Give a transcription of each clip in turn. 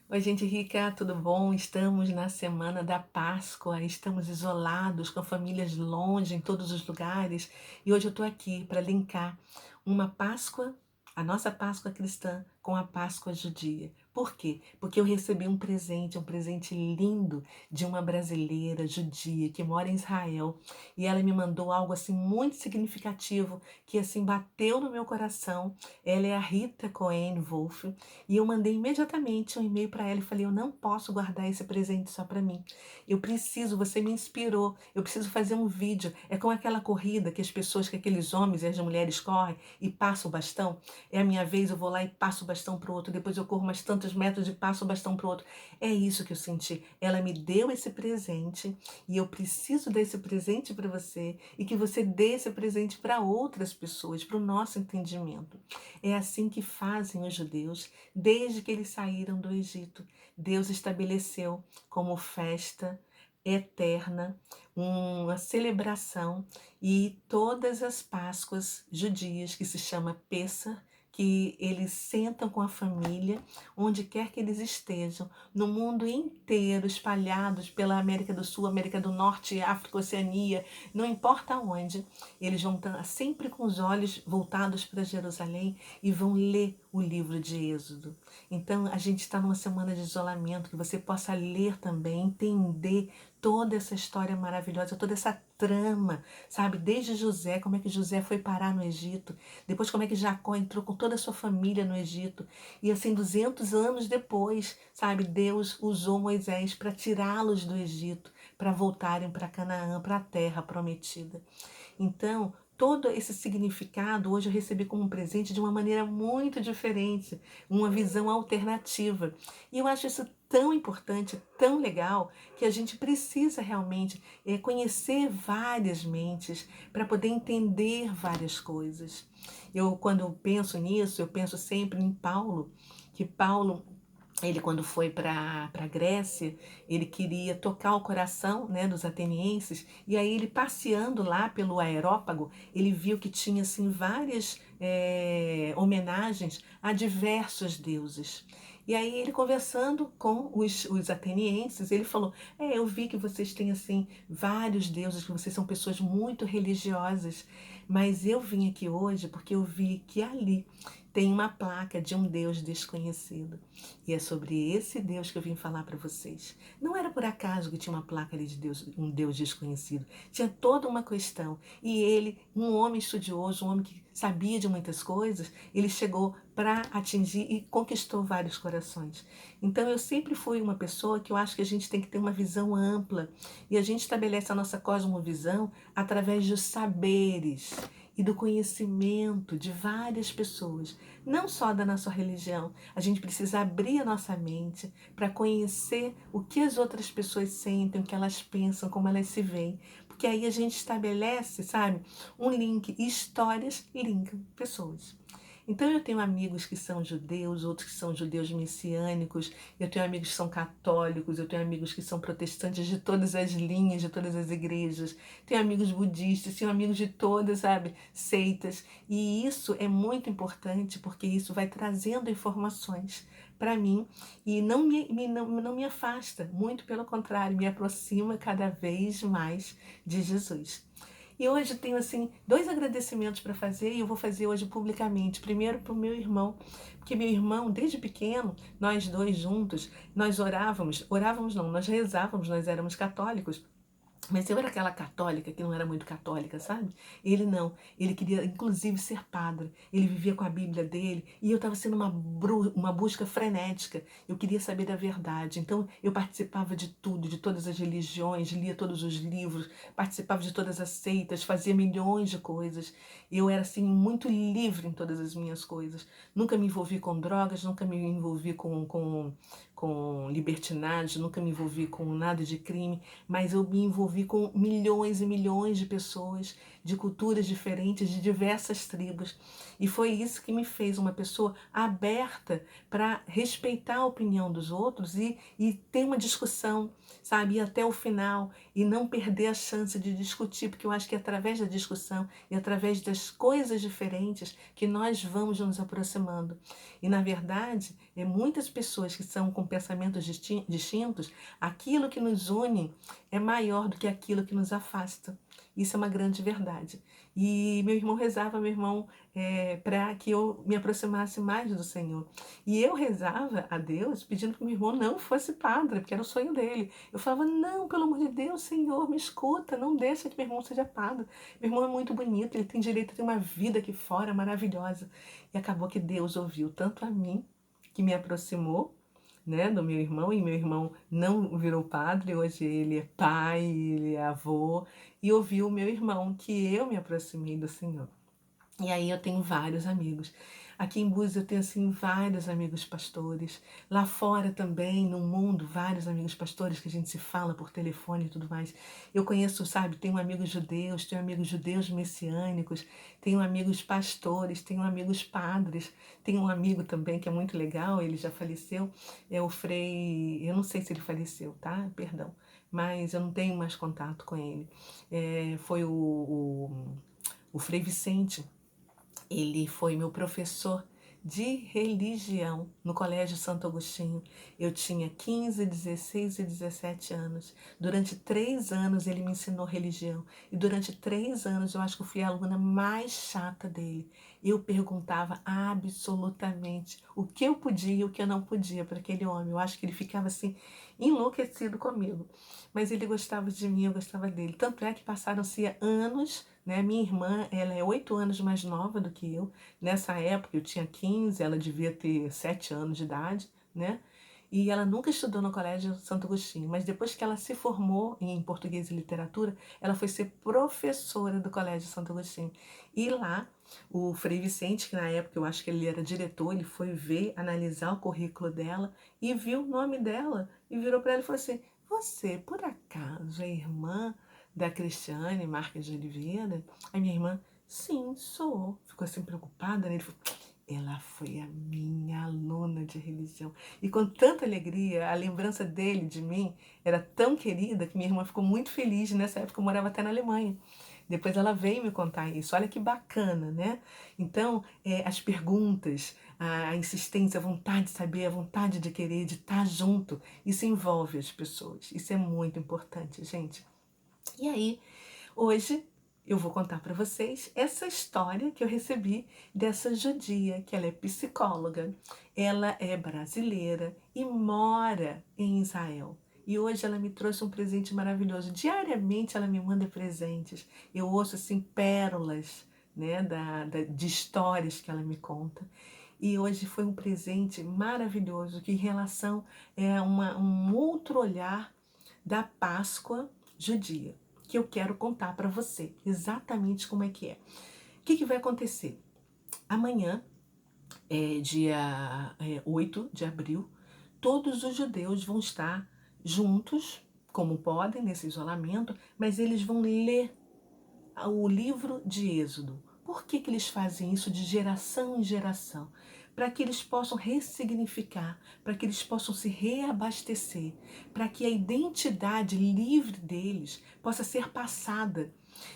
Oi, gente rica, tudo bom? Estamos na semana da Páscoa, estamos isolados, com famílias longe em todos os lugares, e hoje eu estou aqui para linkar uma Páscoa, a nossa Páscoa cristã, com a Páscoa judia. Por quê? Porque eu recebi um presente lindo de uma brasileira judia que mora em Israel, e ela me mandou algo assim muito significativo, que assim bateu no meu coração. Ela é a Rita Cohen Wolf, e eu mandei imediatamente um e-mail para ela e falei: eu não posso guardar esse presente só para mim. Eu preciso, você me inspirou. Eu preciso fazer um vídeo. É com aquela corrida que as pessoas, que aqueles homens e as mulheres correm e passam o bastão. É a minha vez, eu vou lá e passo o bastão para o outro. Depois eu corro mais tantos metros e passo o bastão para o outro. É isso que eu senti. Ela me deu esse presente e eu preciso desse presente para você e que você dê esse presente para outras pessoas, para o nosso entendimento. É assim que fazem os judeus. Desde que eles saíram do Egito, Deus estabeleceu como festa eterna, uma celebração, e todas as Páscoas judias, que se chama Pêssar, que eles sentam com a família, onde quer que eles estejam, no mundo inteiro, espalhados pela América do Sul, América do Norte, África, Oceania, não importa onde, eles vão estar sempre com os olhos voltados para Jerusalém e vão ler o livro de Êxodo. Então, a gente está numa semana de isolamento, que você possa ler também, entender toda essa história maravilhosa, toda essa trama, sabe? Desde José, como é que José foi parar no Egito, depois como é que Jacó entrou com toda a sua família no Egito, e assim, 200 anos depois, sabe? Deus usou Moisés para tirá-los do Egito, para voltarem para Canaã, para a terra prometida. Então, todo esse significado hoje eu recebi como um presente de uma maneira muito diferente, uma visão alternativa. E eu acho isso tão importante, tão legal, que a gente precisa realmente conhecer várias mentes para poder entender várias coisas. Eu, quando penso nisso, eu penso sempre em Paulo, que Paulo, ele, quando foi para a Grécia, ele queria tocar o coração, né, dos atenienses, e aí ele, passeando lá pelo Aerópago, ele viu que tinha assim várias homenagens a diversos deuses. E aí ele, conversando com os atenienses, ele falou: eu vi que vocês têm assim vários deuses, que vocês são pessoas muito religiosas, mas eu vim aqui hoje porque eu vi que ali tem uma placa de um Deus desconhecido. E é sobre esse Deus que eu vim falar para vocês. Não era por acaso que tinha uma placa ali de Deus, um Deus desconhecido. Tinha toda uma questão. E ele, um homem estudioso, um homem que sabia de muitas coisas, ele chegou para atingir e conquistou vários corações. Então eu sempre fui uma pessoa que eu acho que a gente tem que ter uma visão ampla. E a gente estabelece a nossa cosmovisão através dos saberes e do conhecimento de várias pessoas, não só da nossa religião. A gente precisa abrir a nossa mente para conhecer o que as outras pessoas sentem, o que elas pensam, como elas se veem. Porque aí a gente estabelece, sabe, um link. Histórias linkam pessoas. Então eu tenho amigos que são judeus, outros que são judeus messiânicos, eu tenho amigos que são católicos, eu tenho amigos que são protestantes de todas as linhas, de todas as igrejas, tenho amigos budistas, tenho amigos de todas, sabe, seitas. E isso é muito importante, porque isso vai trazendo informações para mim e não me afasta, muito pelo contrário, me aproxima cada vez mais de Jesus. E hoje eu tenho assim dois agradecimentos para fazer, e eu vou fazer hoje publicamente. Primeiro para o meu irmão, porque meu irmão, desde pequeno, nós dois juntos, nós orávamos não, nós rezávamos, nós éramos católicos. Mas eu era aquela católica que não era muito católica, sabe? Ele não. Ele queria, inclusive, ser padre. Ele vivia com a Bíblia dele. E eu estava sendo uma busca frenética. Eu queria saber da verdade. Então, eu participava de tudo, de todas as religiões, lia todos os livros, participava de todas as seitas, fazia milhões de coisas. Eu era, assim, muito livre em todas as minhas coisas. Nunca me envolvi com drogas, nunca me envolvi com libertinagem, nunca me envolvi com nada de crime, mas eu me envolvi com milhões e milhões de pessoas, de culturas diferentes, de diversas tribos. E foi isso que me fez uma pessoa aberta para respeitar a opinião dos outros e ter uma discussão, sabe? Ir até o final e não perder a chance de discutir, porque eu acho que é através da discussão e através das coisas diferentes que nós vamos nos aproximando. E, na verdade, muitas pessoas que são com pensamentos distintos, aquilo que nos une é maior do que aquilo que nos afasta. Isso é uma grande verdade. E meu irmão rezava, meu irmão, para que eu me aproximasse mais do Senhor. E eu rezava a Deus pedindo que meu irmão não fosse padre, porque era o sonho dele. Eu falava, não, pelo amor de Deus, Senhor, me escuta, não deixa que meu irmão seja padre. Meu irmão é muito bonito, ele tem direito a ter uma vida aqui fora maravilhosa. E acabou que Deus ouviu tanto a mim, que me aproximou, né, do meu irmão, e meu irmão não virou padre, hoje ele é pai, ele é avô, e ouviu o meu irmão, que eu me aproximei do Senhor. E aí eu tenho vários amigos. Aqui em Búzios eu tenho assim vários amigos pastores. Lá fora também, no mundo, vários amigos pastores que a gente se fala por telefone e tudo mais. Eu conheço, sabe, tenho amigos judeus messiânicos, tenho amigos pastores, tenho amigos padres, tenho um amigo também que é muito legal, ele já faleceu, é o Frei, eu não sei se ele faleceu, tá? Perdão, mas eu não tenho mais contato com ele. Foi o Frei Vicente. Ele foi meu professor de religião no Colégio Santo Agostinho. Eu tinha 15, 16 e 17 anos. Durante 3 anos ele me ensinou religião. E durante 3 anos eu acho que eu fui a aluna mais chata dele. Eu perguntava absolutamente o que eu podia e o que eu não podia para aquele homem. Eu acho que ele ficava assim enlouquecido comigo. Mas ele gostava de mim, eu gostava dele. Tanto é que passaram-se anos, né? Minha irmã, ela é 8 anos mais nova do que eu. Nessa época eu tinha 15, ela devia ter 7 anos de idade, né? E ela nunca estudou no Colégio Santo Agostinho, mas depois que ela se formou em português e literatura, ela foi ser professora do Colégio Santo Agostinho. E lá, o Frei Vicente, que na época eu acho que ele era diretor, ele foi ver, analisar o currículo dela e viu o nome dela e virou para ela e falou assim: Você, por acaso, é irmã da Cristiane Marques de Oliveira? A minha irmã, sim, sou. Ficou assim preocupada, né? Ele falou, ela foi a minha aluna de religião. E com tanta alegria, a lembrança dele, de mim, era tão querida que minha irmã ficou muito feliz. Nessa época eu morava até na Alemanha. Depois ela veio me contar isso. Olha que bacana, né? Então, as perguntas, a insistência, a vontade de saber, a vontade de querer, de estar junto, isso envolve as pessoas. Isso é muito importante, gente. E aí, hoje eu vou contar para vocês essa história que eu recebi dessa judia, que ela é psicóloga, ela é brasileira e mora em Israel. E hoje ela me trouxe um presente maravilhoso. Diariamente ela me manda presentes. Eu ouço assim pérolas, né, de histórias que ela me conta. E hoje foi um presente maravilhoso que em relação um outro olhar da Páscoa judia, que eu quero contar para você exatamente como é que é. O que vai acontecer? Amanhã, dia 8 de abril, todos os judeus vão estar juntos, como podem, nesse isolamento, mas eles vão ler o livro de Êxodo. Por que eles fazem isso de geração em geração? Para que eles possam ressignificar, para que eles possam se reabastecer, para que a identidade livre deles possa ser passada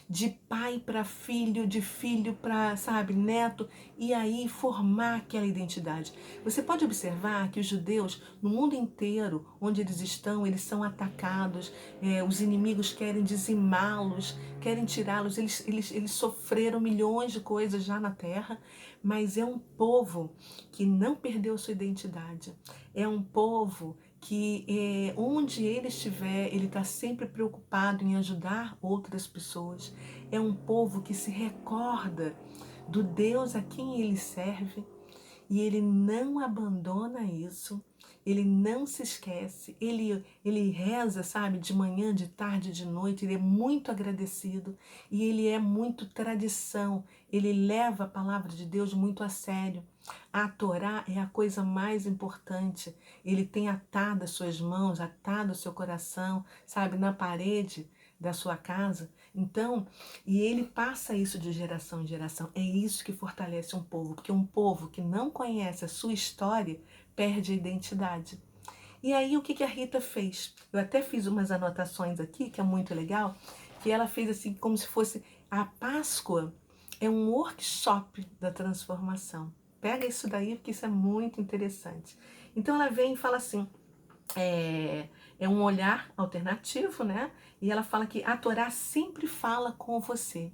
de pai para filho, de filho para, sabe, neto, e aí formar aquela identidade. Você pode observar que os judeus, no mundo inteiro, onde eles estão, eles são atacados, os inimigos querem dizimá-los, querem tirá-los, eles sofreram milhões de coisas já na terra, mas é um povo que não perdeu sua identidade, é um povo que onde ele estiver, ele está sempre preocupado em ajudar outras pessoas. É um povo que se recorda do Deus a quem ele serve e ele não abandona isso, ele não se esquece, ele reza, sabe, de manhã, de tarde, de noite, ele é muito agradecido e ele é muito tradição, ele leva a palavra de Deus muito a sério. A Torá é a coisa mais importante, ele tem atado as suas mãos, atado o seu coração, sabe, na parede da sua casa. Então, e ele passa isso de geração em geração. É isso que fortalece um povo, porque um povo que não conhece a sua história perde a identidade. E aí o que a Rita fez? Eu até fiz umas anotações aqui, que é muito legal, que ela fez assim como se fosse a Páscoa é um workshop da transformação. Pega isso daí porque isso é muito interessante. Então ela vem e fala assim, é um olhar alternativo, né? E ela fala que a Torá sempre fala com você.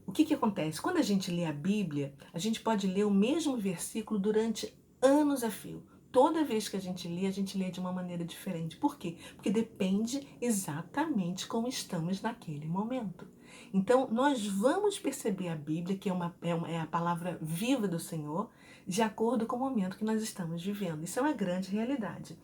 O que acontece? Quando a gente lê a Bíblia, a gente pode ler o mesmo versículo durante anos a fio. Toda vez que a gente lê de uma maneira diferente. Por quê? Porque depende exatamente como estamos naquele momento. Então, nós vamos perceber a Bíblia, que é a palavra viva do Senhor, de acordo com o momento que nós estamos vivendo. Isso é uma grande realidade.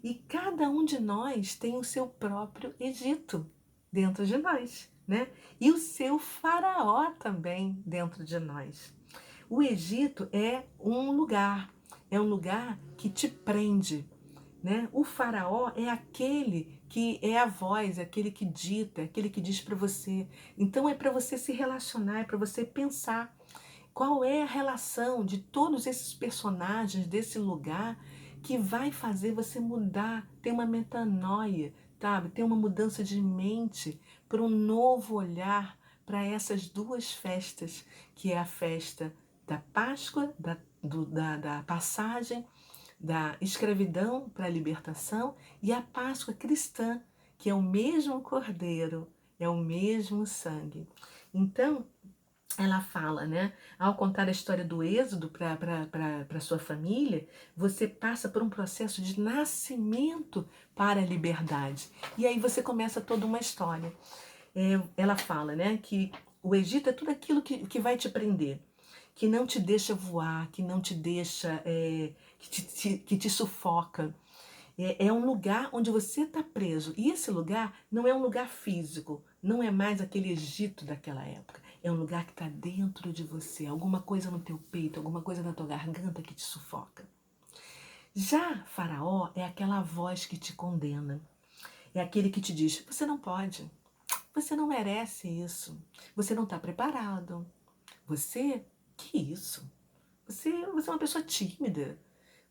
E cada um de nós tem o seu próprio Egito dentro de nós, né? E o seu faraó também dentro de nós. O Egito é um lugar que te prende, né? O faraó é aquele que é a voz, é aquele que dita, é aquele que diz para você. Então é para você se relacionar, é para você pensar qual é a relação de todos esses personagens desse lugar que vai fazer você mudar, ter uma metanoia, sabe? Ter uma mudança de mente para um novo olhar para essas duas festas, que é a festa da Páscoa, da passagem da escravidão para a libertação, e a Páscoa cristã, que é o mesmo cordeiro, é o mesmo sangue. Então, ela fala, né? Ao contar a história do êxodo para sua família, você passa por um processo de nascimento para a liberdade. E aí você começa toda uma história. Ela fala, né, que o Egito é tudo aquilo que vai te prender, que não te deixa voar, que não te deixa, que te sufoca. É um lugar onde você está preso. E esse lugar não é um lugar físico, não é mais aquele Egito daquela época. É um lugar que está dentro de você, alguma coisa no teu peito, alguma coisa na tua garganta que te sufoca. Já Faraó é aquela voz que te condena. É aquele que te diz: você não pode, você não merece isso, você não está preparado. Você, que isso? Você é uma pessoa tímida.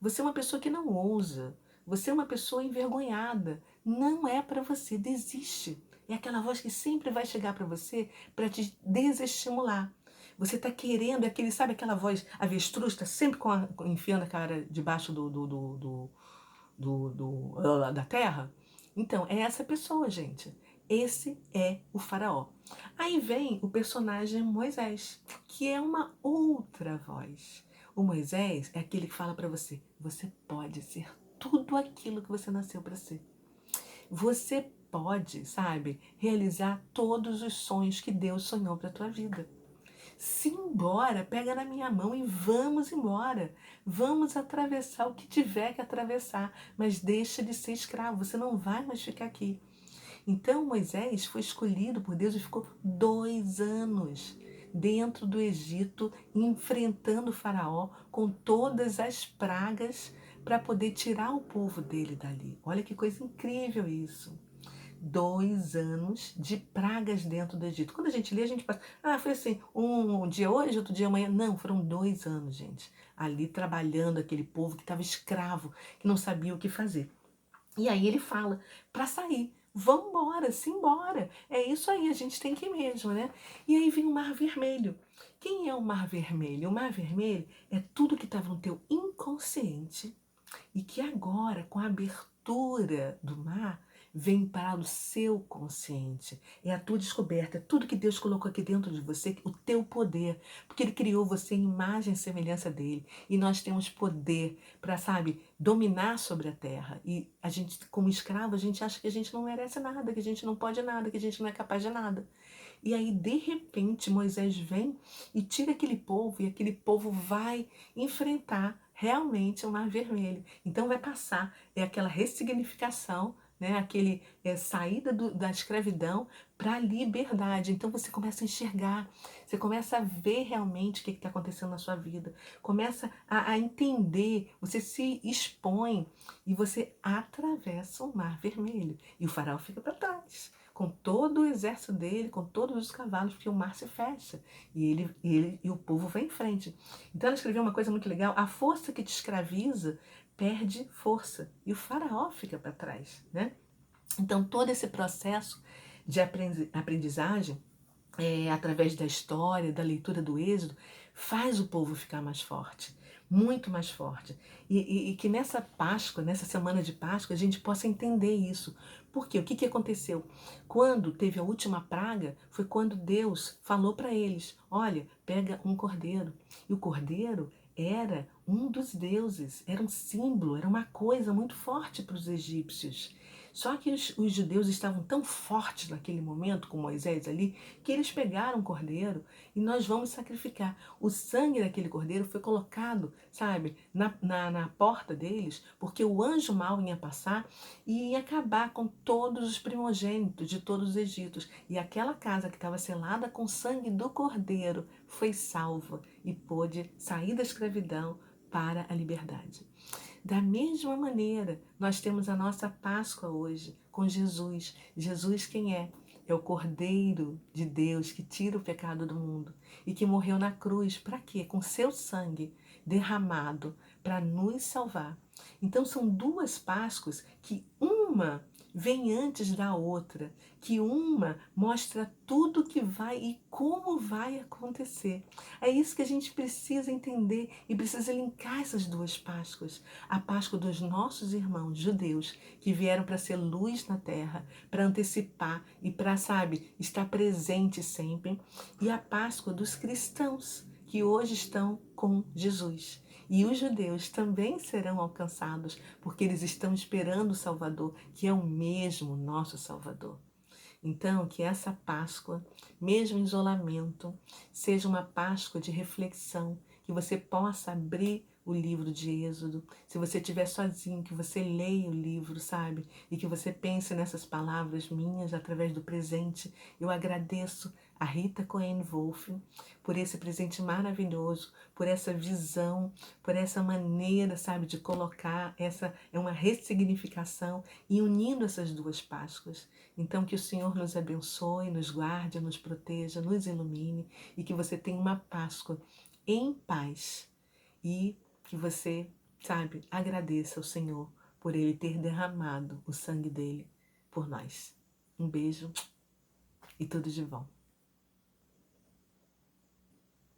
Você é uma pessoa que não ousa. Você é uma pessoa envergonhada. Não é para você. Desiste. É aquela voz que sempre vai chegar para você para te desestimular. Você está querendo, sabe aquela voz avestruz, está sempre enfiando a cara debaixo da terra? Então, é essa pessoa, gente. Esse é o faraó. Aí vem o personagem Moisés, que é uma outra voz. O Moisés é aquele que fala para você: você pode ser tudo aquilo que você nasceu para ser. Você pode, sabe, realizar todos os sonhos que Deus sonhou para tua vida. Simbora, pega na minha mão e vamos embora. Vamos atravessar o que tiver que atravessar, mas deixa de ser escravo, você não vai mais ficar aqui. Então Moisés foi escolhido por Deus e ficou 2 anos dentro do Egito, enfrentando o faraó com todas as pragas para poder tirar o povo dele dali. Olha que coisa incrível isso. 2 anos de pragas dentro do Egito. Quando a gente lê, a gente passa, foi assim, um dia hoje, outro dia amanhã. Não, foram 2 anos, gente, ali trabalhando aquele povo que estava escravo, que não sabia o que fazer. E aí ele fala, para sair, vamos embora, simbora. É isso aí, a gente tem que ir mesmo, né? E aí vem o Mar Vermelho. Quem é o Mar Vermelho? O Mar Vermelho é tudo que estava no teu inconsciente e que agora, com a abertura do mar, vem para o seu consciente. É a tua descoberta, é tudo que Deus colocou aqui dentro de você, o teu poder, porque Ele criou você em imagem e semelhança dEle. E nós temos poder para, sabe, dominar sobre a terra. E a gente, como escravo, a gente acha que a gente não merece nada, que a gente não pode nada, que a gente não é capaz de nada. E aí, de repente, Moisés vem e tira aquele povo, e aquele povo vai enfrentar realmente o Mar Vermelho. Então vai passar, é aquela ressignificação, né? Aquele saída da escravidão para a liberdade. Então você começa a enxergar, você começa a ver realmente o que está acontecendo na sua vida, começa a entender, você se expõe e você atravessa o Mar Vermelho. E o faraó fica para trás, com todo o exército dele, com todos os cavalos, porque o mar se fecha e ele e o povo vai em frente. Então ela escreveu uma coisa muito legal: a força que te escraviza perde força e o faraó fica para trás, né? Então todo esse processo de aprendizagem, através da história, da leitura do Êxodo, faz o povo ficar mais forte. muito mais forte. E que nessa Páscoa, nessa semana de Páscoa, a gente possa entender isso. Por quê? O que que aconteceu? Quando teve a última praga, foi quando Deus falou para eles: olha, pega um cordeiro. E o cordeiro era um dos deuses, era um símbolo, era uma coisa muito forte para os egípcios. Só que os judeus estavam tão fortes naquele momento, com Moisés ali, que eles pegaram o cordeiro e nós vamos sacrificar. O sangue daquele cordeiro foi colocado, sabe, na porta deles, porque o anjo mau ia passar e ia acabar com todos os primogênitos de todos os egípcios. E aquela casa que estava selada com o sangue do cordeiro foi salva e pôde sair da escravidão para a liberdade. Da mesma maneira, nós temos a nossa Páscoa hoje com Jesus. Jesus quem é? É o Cordeiro de Deus que tira o pecado do mundo e que morreu na cruz. Para quê? Com seu sangue derramado para nos salvar. Então são duas Páscoas que uma vem antes da outra, que uma mostra tudo que vai e como vai acontecer. É isso que a gente precisa entender e precisa linkar essas duas Páscoas. A Páscoa dos nossos irmãos judeus que vieram para ser luz na terra, para antecipar e para, sabe, estar presente sempre. E a Páscoa dos cristãos que hoje estão com Jesus. E os judeus também serão alcançados, porque eles estão esperando o Salvador, que é o mesmo nosso Salvador. Então, que essa Páscoa, mesmo em isolamento, seja uma Páscoa de reflexão, que você possa abrir o livro de Êxodo. Se você estiver sozinho, que você leia o livro, sabe? E que você pense nessas palavras minhas através do presente. Eu agradeço a Rita Cohen Wolf por esse presente maravilhoso, por essa visão, por essa maneira, sabe, de colocar essa é uma ressignificação e unindo essas duas Páscoas. Então que o Senhor nos abençoe, nos guarde, nos proteja, nos ilumine e que você tenha uma Páscoa em paz e que você, sabe, agradeça ao Senhor por Ele ter derramado o sangue dele por nós. Um beijo e tudo de bom.